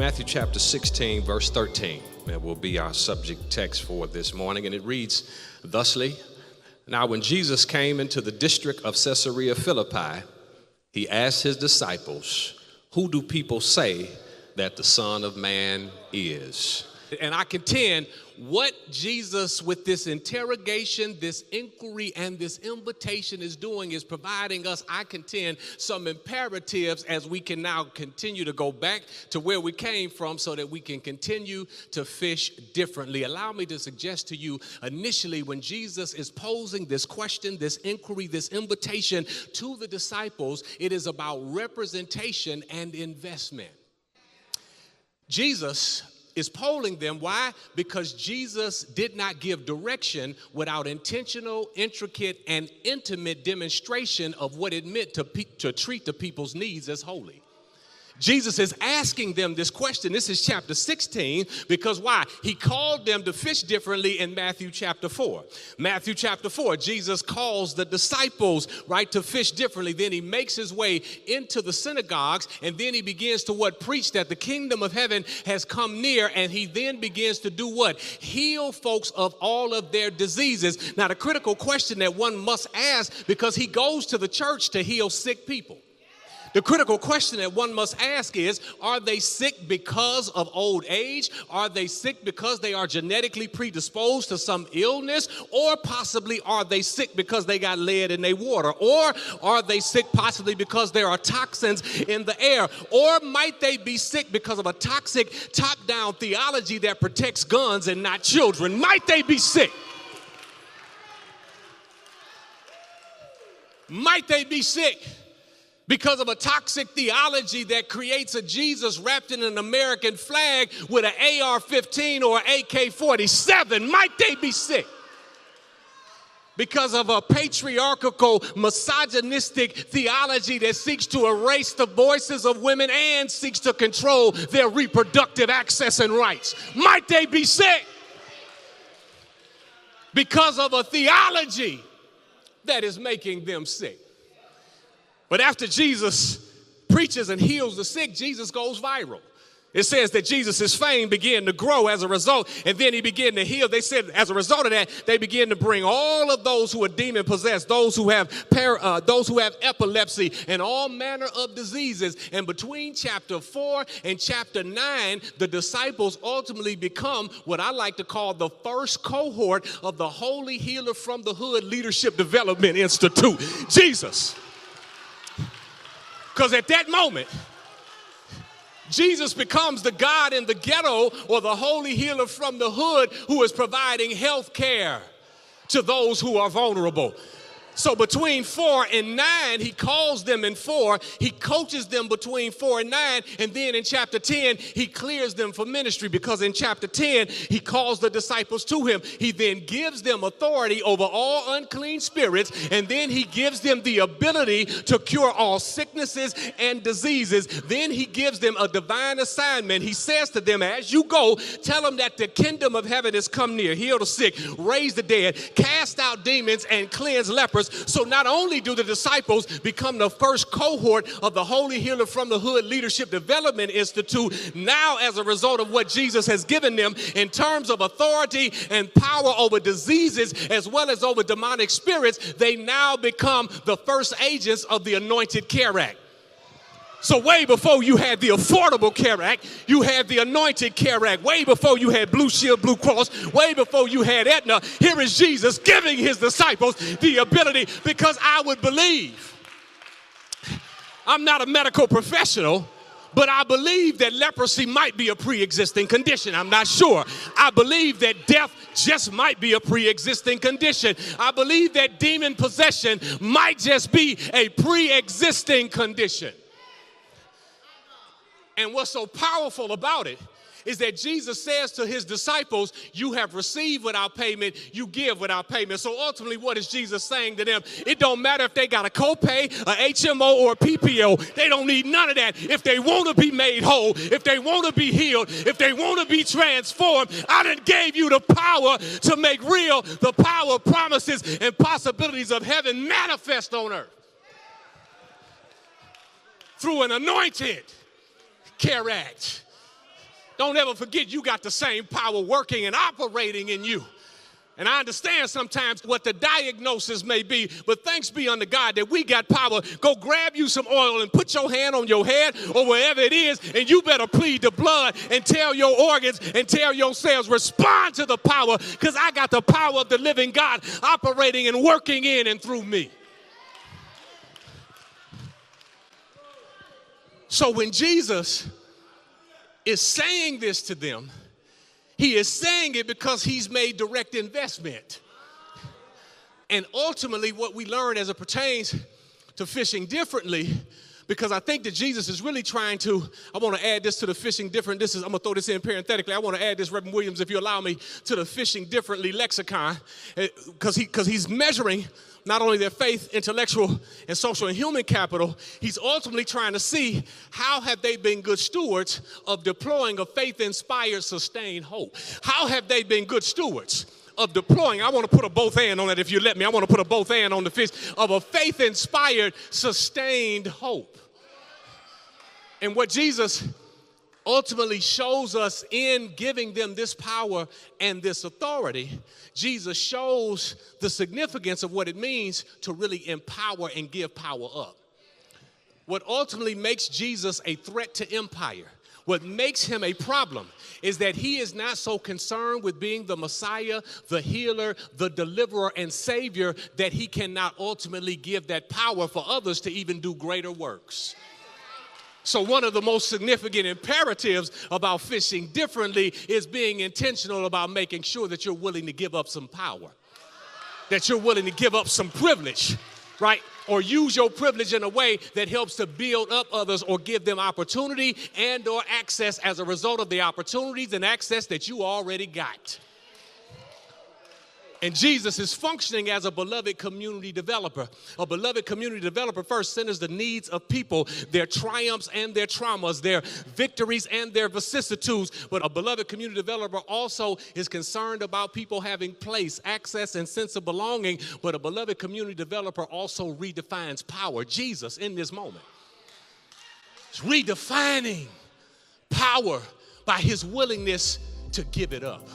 Matthew chapter 16, verse 13. That will be our subject text for this morning. And it reads thusly: Now when Jesus came into the district of Caesarea Philippi, he asked his disciples, "Who do people say that the Son of Man is?" And I contend what Jesus, with this interrogation, this inquiry, and this invitation is doing is providing us, I contend, some imperatives as we can now continue to go back to where we came from so that we can continue to fish differently. Allow me to suggest to you initially, when Jesus is posing this question, this inquiry, this invitation to the disciples, it is about representation and investment. Jesus is polling them. Why? Because Jesus did not give direction without intentional, intricate, and intimate demonstration of what it meant to treat the people's needs as holy. Jesus is asking them this question. This is chapter 16, because why? He called them to fish differently in Matthew chapter 4. Matthew chapter 4, Jesus calls the disciples, right, to fish differently. Then he makes his way into the synagogues, and then he begins to preach that the kingdom of heaven has come near, and he then begins to do what? Heal folks of all of their diseases. Now, the critical question that one must ask, because he goes to the church to heal sick people. The critical question that one must ask is, are they sick because of old age? Are they sick because they are genetically predisposed to some illness? Or possibly are they sick because they got lead in their water? Or are they sick possibly because there are toxins in the air? Or might they be sick because of a toxic top-down theology that protects guns and not children? Might they be sick? Might they be sick because of a toxic theology that creates a Jesus wrapped in an American flag with an AR-15 or AK-47? Might they be sick because of a patriarchal, misogynistic theology that seeks to erase the voices of women and seeks to control their reproductive access and rights? Might they be sick because of a theology that is making them sick? But after Jesus preaches and heals the sick, Jesus goes viral. It says that Jesus' fame began to grow as a result, and then he began to heal. They said as a result of that, they began to bring all of those who are demon-possessed, those who have epilepsy, and all manner of diseases. And between chapter 4 and chapter 9, the disciples ultimately become what I like to call the first cohort of the Holy Healer from the Hood Leadership Development Institute. Jesus. Because at that moment, Jesus becomes the God in the ghetto, or the holy healer from the hood, who is providing health care to those who are vulnerable. So between 4 and 9, he calls them in 4. He coaches them between 4 and 9. And then in chapter 10, he clears them for ministry, because in chapter 10, he calls the disciples to him. He then gives them authority over all unclean spirits. And then he gives them the ability to cure all sicknesses and diseases. Then he gives them a divine assignment. He says to them, as you go, tell them that the kingdom of heaven has come near. Heal the sick, raise the dead, cast out demons, and cleanse lepers. So not only do the disciples become the first cohort of the Holy Healer from the Hood Leadership Development Institute, now as a result of what Jesus has given them in terms of authority and power over diseases as well as over demonic spirits, they now become the first agents of the Anointed Care Act. So way before you had the Affordable Care Act, you had the Anointed Care Act. Way before you had Blue Shield, Blue Cross, way before you had Aetna, here is Jesus giving his disciples the ability, because I would believe, I'm not a medical professional, but I believe that leprosy might be a pre-existing condition. I'm not sure. I believe that death just might be a pre-existing condition. I believe that demon possession might just be a pre-existing condition. And what's so powerful about it is that Jesus says to his disciples, you have received without payment, you give without payment. So ultimately, what is Jesus saying to them? It don't matter if they got a copay, a HMO, or a PPO. They don't need none of that. If they want to be made whole, if they want to be healed, if they want to be transformed, I done gave you the power to make real the power, promises, and possibilities of heaven manifest on earth through an anointed Care Act. Don't ever forget you got the same power working and operating in you. And I understand sometimes what the diagnosis may be, but thanks be unto God that we got power. Go grab you some oil and put your hand on your head or wherever it is, and you better plead the blood and tell your organs and tell your cells, respond to the power, because I got the power of the living God operating and working in and through me. So when Jesus is saying this to them, he is saying it because he's made direct investment. And ultimately what we learn as it pertains to fishing differently, because I think that Jesus is really trying to, I want to add this to the fishing different, I'm going to throw this in parenthetically. I want to add this, Reverend Williams, if you allow me, to the fishing differently lexicon, because he's measuring not only their faith, intellectual, and social and human capital, he's ultimately trying to see how have they been good stewards of deploying a faith-inspired, sustained hope. How have they been good stewards of deploying, I want to put a both and on that if you let me, I want to put a both and on the fish, of a faith-inspired, sustained hope. And what Jesus ultimately shows us in giving them this power and this authority, Jesus shows the significance of what it means to really empower and give power up. What ultimately makes Jesus a threat to empire, what makes him a problem, is that he is not so concerned with being the Messiah, the healer, the deliverer, and savior that he cannot ultimately give that power for others to even do greater works. So one of the most significant imperatives about fishing differently is being intentional about making sure that you're willing to give up some power, that you're willing to give up some privilege, right? Or use your privilege in a way that helps to build up others or give them opportunity and or access as a result of the opportunities and access that you already got. And Jesus is functioning as a beloved community developer. A beloved community developer first centers the needs of people, their triumphs and their traumas, their victories and their vicissitudes. But a beloved community developer also is concerned about people having place, access, and sense of belonging. But a beloved community developer also redefines power. Jesus, in this moment, is redefining power by his willingness to give it up.